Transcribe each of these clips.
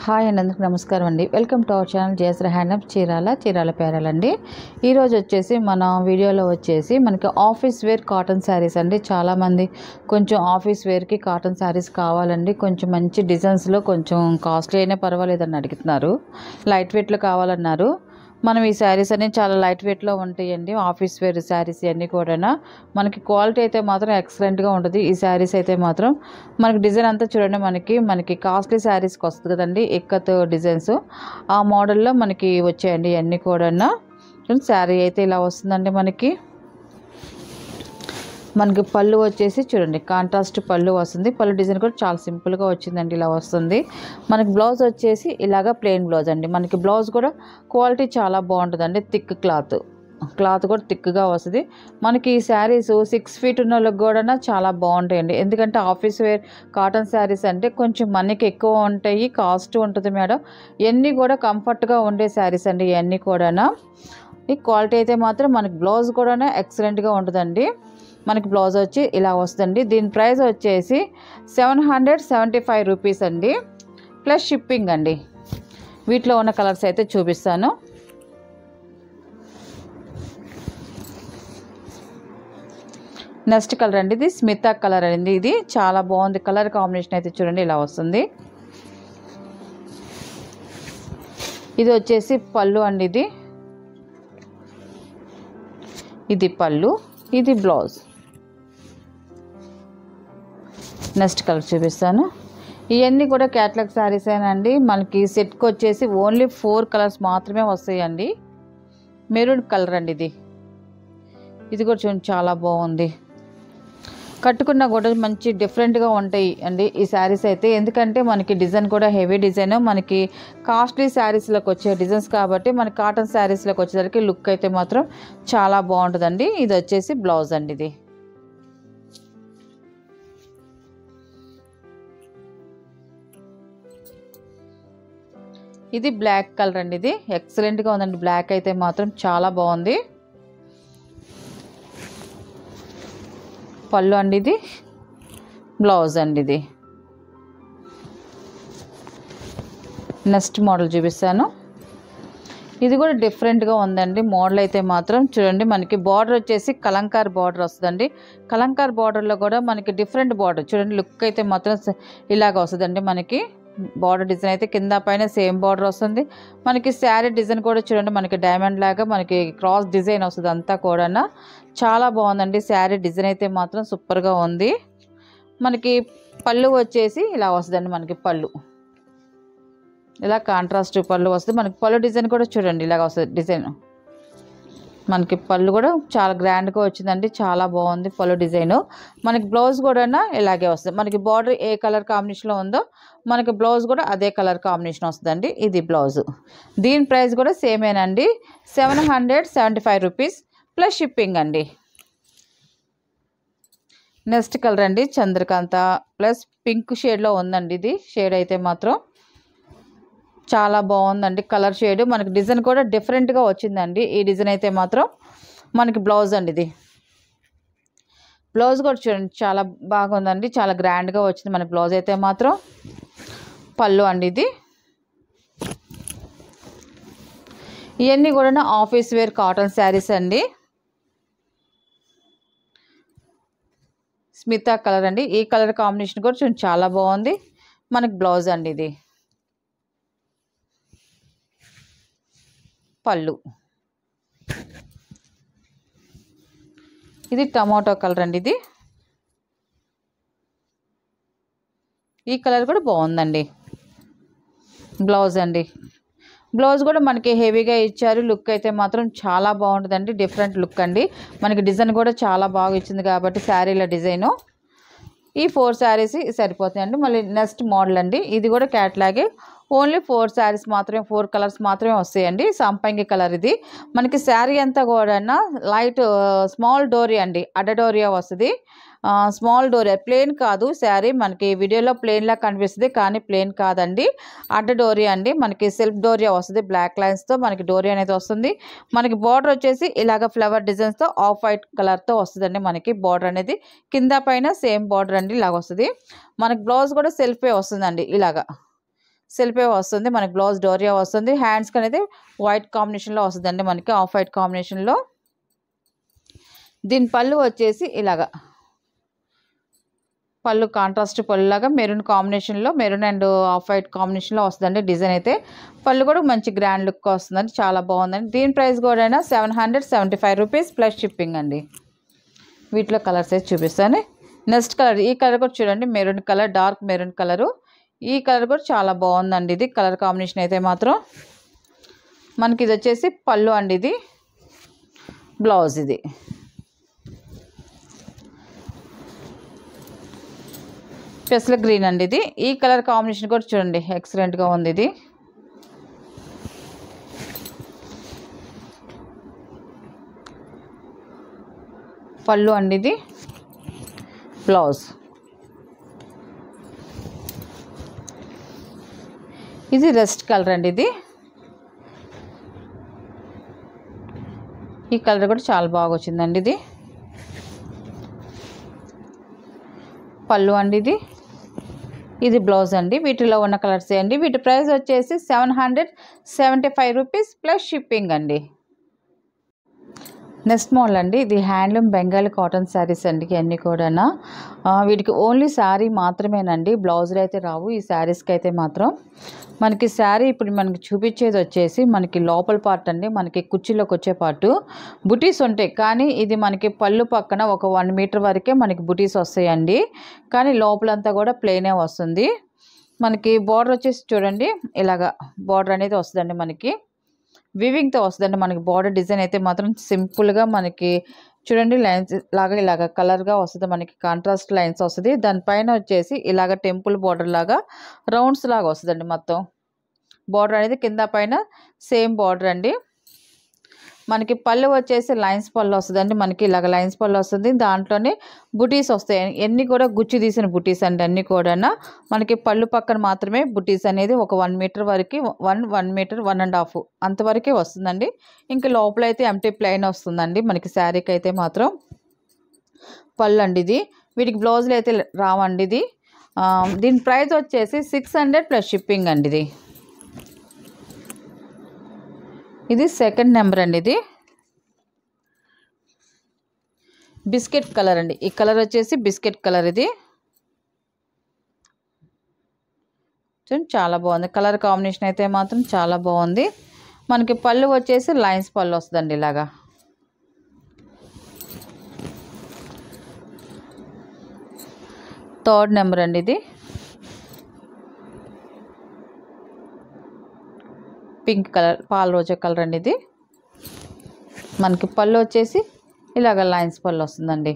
Hi అండి, అందరికీ నమస్కారం అండి. Welcome to our channel JSR handloom Chirala పేరాలండి. ఈరోజు వచ్చేసి మన వీడియోలో వచ్చేసి మనకి ఆఫీస్ వేర్ కాటన్ శారీస్ అండి. చాలామంది కొంచెం ఆఫీస్ వేర్కి కాటన్ శారీస్ కావాలండి, కొంచెం మంచి డిజైన్స్లో కొంచెం కాస్ట్లీ అయినా పర్వాలేదని అడుగుతున్నారు. లైట్ వెయిట్లో కావాలన్నారు. మనం ఈ శారీస్ అన్నీ చాలా లైట్ వెయిట్లో ఉంటాయండి. ఆఫీస్ వేర్ శారీస్ అన్నీ కూడా మనకి క్వాలిటీ అయితే మాత్రం ఎక్సలెంట్గా ఉంటుంది. ఈ శారీస్ అయితే మాత్రం మనకి డిజైన్ అంతా చూడండి, మనకి కాస్ట్లీ శారీస్కి వస్తుంది కదండి, ఎక్కత్ డిజైన్స్ ఆ మోడల్లో మనకి వచ్చాయండి ఇవన్నీ కూడా. శారీ అయితే ఇలా వస్తుందండి. మనకి పళ్ళు వచ్చేసి చూడండి, కాంట్రాస్ట్ పళ్ళు వస్తుంది. పళ్ళు డిజైన్ కూడా చాలా సింపుల్గా వచ్చిందండి, ఇలా వస్తుంది. మనకి బ్లౌజ్ వచ్చేసి ఇలాగా ప్లెయిన్ బ్లౌజ్ అండి. మనకి బ్లౌజ్ కూడా క్వాలిటీ చాలా బాగుంటుందండి. థిక్ క్లాత్ కూడా థిక్గా వస్తుంది. మనకి ఈ శారీస్ 6 ఫీట్ ఉన్న వాళ్ళకి కూడా చాలా బాగుంటాయండి. ఎందుకంటే ఆఫీస్ వేర్ కాటన్ శారీస్ అంటే కొంచెం మనకి ఎక్కువ ఉంటాయి, కాస్ట్ ఉంటుంది మేడం. ఇవన్నీ కూడా కంఫర్ట్గా ఉండే శారీస్ అండి ఇవన్నీ కూడా. ఈ క్వాలిటీ అయితే మాత్రం మనకి బ్లౌజ్ కూడా ఎక్సలెంట్గా ఉంటుందండి. మనకి బ్లౌజ్ వచ్చి ఇలా వస్తుందండి. దీని ప్రైస్ వచ్చేసి 775 రూపీస్ అండి, ప్లస్ షిప్పింగ్ అండి. వీటిలో ఉన్న కలర్స్ అయితే చూపిస్తాను. నెక్స్ట్ కలర్ అండి, ఇది స్మితా కలర్ అండి. ఇది చాలా బాగుంది. కలర్ కాంబినేషన్ అయితే చూడండి, ఇలా వస్తుంది. ఇది వచ్చేసి పళ్ళు అండి. ఇది పళ్ళు, ఇది బ్లౌజ్. నెక్స్ట్ కలర్ చూపిస్తాను. ఇవన్నీ కూడా క్యాటలాగ్ శారీస్ అండి. మనకి సెట్కి వచ్చేసి ఓన్లీ 4 కలర్స్ మాత్రమే వస్తాయండి. మెరూన్ కలర్ అండి. ఇది కూడా చూడండి, చాలా బాగుంది. కట్టుకున్నా కూడా మంచి డిఫరెంట్గా ఉంటాయి అండి ఈ శారీస్ అయితే. ఎందుకంటే మనకి డిజైన్ కూడా హెవీ డిజైన్, మనకి కాస్ట్లీ శారీస్లోకి వచ్చే డిజైన్స్ కాబట్టి మనకి కాటన్ శారీస్లోకి వచ్చేసరికి లుక్ అయితే మాత్రం చాలా బాగుంటుందండి. ఇది వచ్చేసి బ్లౌజ్ అండి. ఇది బ్లాక్ కలర్ అండి. ఇది ఎక్సలెంట్గా ఉందండి. బ్లాక్ అయితే మాత్రం చాలా బాగుంది. పళ్ళు అండి, ఇది బ్లౌజ్ అండి. నెక్స్ట్ మోడల్ చూపిస్తాను. ఇది కూడా డిఫరెంట్గా ఉందండి. మోడల్ అయితే మాత్రం చూడండి, మనకి బార్డర్ వచ్చేసి కలంకార్ బార్డర్ వస్తుందండి. కలంకార్ బార్డర్లో కూడా మనకి డిఫరెంట్ బార్డర్ చూడండి, లుక్ అయితే మాత్రం ఇలాగ వస్తుందండి. మనకి బార్డర్ డిజైన్ అయితే కింద పైన సేమ్ బార్డర్ వస్తుంది. మనకి శారీ డిజైన్ కూడా చూడండి, మనకి డైమండ్ లాగా మనకి క్రాస్ డిజైన్ వస్తుంది. అంతా కూడా చాలా బాగుందండి. శారీ డిజైన్ అయితే మాత్రం సూపర్గా ఉంది. మనకి పళ్ళు వచ్చేసి ఇలా వస్తుందండి. మనకి పళ్ళు ఇలా కాంట్రాస్ట్ పళ్ళు వస్తుంది. మనకి పళ్ళు డిజైన్ కూడా చూడండి, ఇలాగ వస్తుంది డిజైన్. మనకి పళ్ళు కూడా చాలా గ్రాండ్గా వచ్చిందండి, చాలా బాగుంది పళ్ళు డిజైన్. మనకి బ్లౌజ్ కూడా ఇలాగే వస్తుంది. మనకి బార్డర్ ఏ కలర్ కాంబినేషన్లో ఉందో మనకి బ్లౌజ్ కూడా అదే కలర్ కాంబినేషన్ వస్తుందండి. ఇది బ్లౌజ్. దీని ప్రైస్ కూడా సేమేనండి, 775 రూపీస్ ప్లస్ షిప్పింగ్ అండి. నెక్స్ట్ కలర్ అండి, చంద్రకాంత ప్లస్ పింక్ షేడ్లో ఉందండి. ఇది షేడ్ అయితే మాత్రం చాలా బాగుందండి. కలర్ షేడ్ మనకి డిజైన్ కూడా డిఫరెంట్గా వచ్చిందండి. ఈ డిజైన్ అయితే మాత్రం మనకి బ్లౌజ్ అండి. ఇది బ్లౌజ్ కూడా చూడండి, చాలా బాగుందండి, చాలా గ్రాండ్గా వచ్చింది మనకి బ్లౌజ్ అయితే మాత్రం. పళ్ళు అండి. ఇది ఇవన్నీ కూడా ఆఫీస్ వేర్ కాటన్ శారీస్ అండి. స్మితా కలర్ అండి. ఈ కలర్ కాంబినేషన్ కూడా చూడండి, చాలా బాగుంది. మనకి బ్లౌజ్ అండి. ఇది పళ్ళు. ఇది టమాటో కలర్ అండి. ఇది ఈ కలర్ కూడా బాగుందండి. బ్లౌజ్ అండి. బ్లౌజ్ కూడా మనకి హెవీగా ఇచ్చారు. లుక్ అయితే మాత్రం చాలా బాగుంటుందండి, డిఫరెంట్ లుక్ అండి. మనకి డిజైన్ కూడా చాలా బాగా ఇచ్చింది కాబట్టి శారీల డిజైను. ఈ 4 శారీస్ సరిపోతాయండి. మళ్ళీ నెక్స్ట్ మోడల్ అండి. ఇది కూడా క్యాట్లాగే, ఓన్లీ 4 శారీస్ మాత్రమే, 4 కలర్స్ మాత్రమే వస్తాయండి. సంపంగి కలర్. ఇది మనకి శారీ అంతా కూడా లైట్ స్మాల్ డోరియా అండి, అడ్డ డోరియా వస్తుంది. స్మాల్ డోరియా, ప్లెయిన్ కాదు శారీ. మనకి వీడియోలో ప్లెయిన్లా కనిపిస్తుంది కానీ ప్లెయిన్ కాదండి, అడ్డ డోరియా అండి. మనకి సెల్ఫ్ డోరియా వస్తుంది, బ్లాక్ లైన్స్తో మనకి డోరియా అనేది వస్తుంది. మనకి బార్డర్ వచ్చేసి ఇలాగ ఫ్లవర్ డిజైన్స్తో ఆఫ్ వైట్ కలర్తో వస్తుందండి. మనకి బార్డర్ అనేది కింద పైన సేమ్ బార్డర్ అండి, ఇలాగ వస్తుంది. మనకి బ్లౌజ్ కూడా సెల్ఫే వస్తుందండి. ఇలాగా సెల్ఫే వస్తుంది, మనకి బ్లౌజ్ డోరియా వస్తుంది. హ్యాండ్స్కి అనేది వైట్ కాంబినేషన్లో వస్తుందండి, మనకి ఆఫ్ వైట్ కాంబినేషన్లో. దీని పళ్ళు వచ్చేసి ఇలాగా, పళ్ళు కాంట్రాస్ట్ పళ్ళులాగా మెరూన్ కాంబినేషన్లో, మెరూన్ అండ్ ఆఫ్ వైట్ కాంబినేషన్లో వస్తుందండి డిజైన్ అయితే. పళ్ళు కూడా మంచి గ్రాండ్ లుక్ వస్తుందండి, చాలా బాగుందండి. దీని ప్రైస్ కూడా 775 రూపీస్ ప్లస్ షిప్పింగ్ అండి. వీటిలో కలర్స్ అయితే చూపిస్తాను. నెక్స్ట్ కలర్, ఈ కలర్ కూడా చూడండి, maroon colour, dark maroon colour. ఈ కలర్ కూడా చాలా బాగుందండి. ఇది కలర్ కాంబినేషన్ అయితే మాత్రం మనకి ఇది వచ్చేసి పళ్ళు అండి, ఇది బ్లౌజ్. ఇది స్పెషల్ గ్రీన్ అండి. ఇది ఈ కలర్ కాంబినేషన్ కూడా చూడండి ఎక్సలెంట్గా ఉంది. ఇది పళ్ళు అండి, ఇది బ్లౌజ్. ఇది రెస్ట్ కలర్ అండి. ఇది ఈ కలర్ కూడా చాలా బాగా వచ్చిందండి. ఇది పళ్ళు అండి, ఇది బ్లౌజ్ అండి. వీటిలో ఉన్న కలర్స్ అండి. వీటి ప్రైస్ వచ్చేసి 775 రూపీస్ ప్లస్ షిప్పింగ్ అండి. నెక్స్ట్ మోడల్ అండి, ఇది హ్యాండ్లూమ్ బెంగాలీ కాటన్ శారీస్ అండి. అన్నీ కూడా వీటికి ఓన్లీ శారీ మాత్రమేనండి, బ్లౌజులు అయితే రావు ఈ శారీస్కి అయితే మాత్రం. మనకి శారీ ఇప్పుడు మనకి చూపించేది వచ్చేసి మనకి లోపల పార్ట్ అండి, మనకి కుర్చీలోకి వచ్చే పార్టు బుటీస్ ఉంటాయి. కానీ ఇది మనకి పళ్ళు పక్కన ఒక 1 మీటర్ వరకే మనకి బుటీస్ వస్తాయండి, కానీ లోపలంతా కూడా ప్లెయినే వస్తుంది. మనకి బార్డర్ వచ్చేసి చూడండి ఇలాగా బార్డర్ అనేది వస్తుందండి, మనకి వివింగ్తో వస్తుందండి. మనకి బార్డర్ డిజైన్ అయితే మాత్రం సింపుల్గా మనకి చూడండి లైన్స్ లాగా ఇలాగ కలర్గా వస్తుంది, మనకి కాంట్రాస్ట్ లైన్స్ వస్తుంది. దానిపైన వచ్చేసి ఇలాగ టెంపుల్ బార్డర్ లాగా రౌండ్స్ లాగా వస్తుందండి. మొత్తం బార్డర్ అనేది కింద పైన సేమ్ బార్డర్ అండి. మనకి పళ్ళు వచ్చేసి లైన్స్ పళ్ళు వస్తుందండి, మనకి ఇలాగ లైన్స్ పళ్ళు వస్తుంది. దాంట్లోనే బుటీస్ వస్తాయి, ఎన్ని కూడా గుచ్చి తీసిన బుటీస్ అండి. అన్నీ కూడా మనకి పళ్ళు పక్కన మాత్రమే బుటీస్ అనేది ఒక 1 మీటర్ వరకు, 1 మీటర్ 1.5 అంతవరకే వస్తుందండి. ఇంకా లోపల అయితే ఎంటీ ప్లెయిన్ వస్తుందండి మనకి శారీకి అయితే మాత్రం. పళ్ళు అండి, ఇది వీటికి బ్లౌజులు అయితే రావండి. ఇది దీని ప్రైస్ వచ్చేసి 600 ప్లస్ షిప్పింగ్ అండి. ఇది సెకండ్ నెంబర్ అండి. ఇది బిస్కెట్ కలర్ అండి. ఈ కలర్ వచ్చేసి బిస్కెట్ కలర్. ఇది చాలా బాగుంది, కలర్ కాంబినేషన్ అయితే మాత్రం చాలా బాగుంది. మనకి పళ్ళు వచ్చేసి లైన్స్ పళ్ళు వస్తుందండి ఇలాగా. థర్డ్ నెంబర్ అండి. ఇది పింక్ కలర్, పాల రోజా కలర్ అండి. ఇది మనకి పళ్ళు వచ్చేసి ఇలాగ లైన్స్ పళ్ళు వస్తుందండి.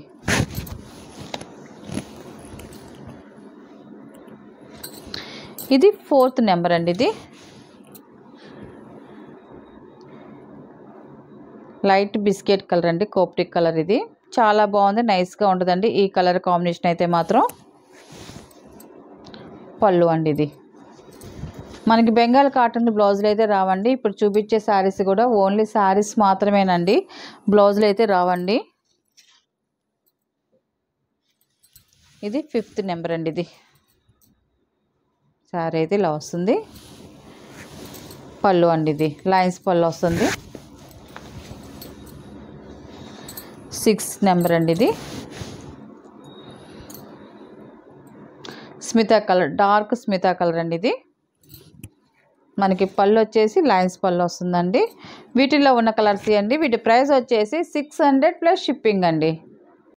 ఇది ఫోర్త్ నెంబర్ అండి. ఇది లైట్ బిస్కెట్ కలర్ అండి, కోప్టిక్ కలర్. ఇది చాలా బాగుంది, నైస్గా ఉంటుందండి ఈ కలర్ కాంబినేషన్ అయితే మాత్రం. పళ్ళు అండి, ఇది మనకి బెంగాల్ కాటన్ బ్లౌజులు అయితే రావండి. ఇప్పుడు చూపించే శారీస్ కూడా ఓన్లీ శారీస్ మాత్రమేనండి, బ్లౌజులు అయితే రావండి. ఇది ఫిఫ్త్ నెంబర్ అండి. ఇది శారీ అయితే ఇలా వస్తుంది. పళ్ళు అండి, ఇది లైన్స్ పళ్ళు వస్తుంది. 6th నెంబర్ అండి. ఇది Smita colour, dark Smita colour అండి. ఇది మనకి పళ్ళు వచ్చేసి లైన్స్ పళ్ళు వస్తుందండి. వీటిల్లో ఉన్న కలర్స్ అండి. వీటి ప్రైస్ వచ్చేసి 600 ప్లస్ షిప్పింగ్ అండి.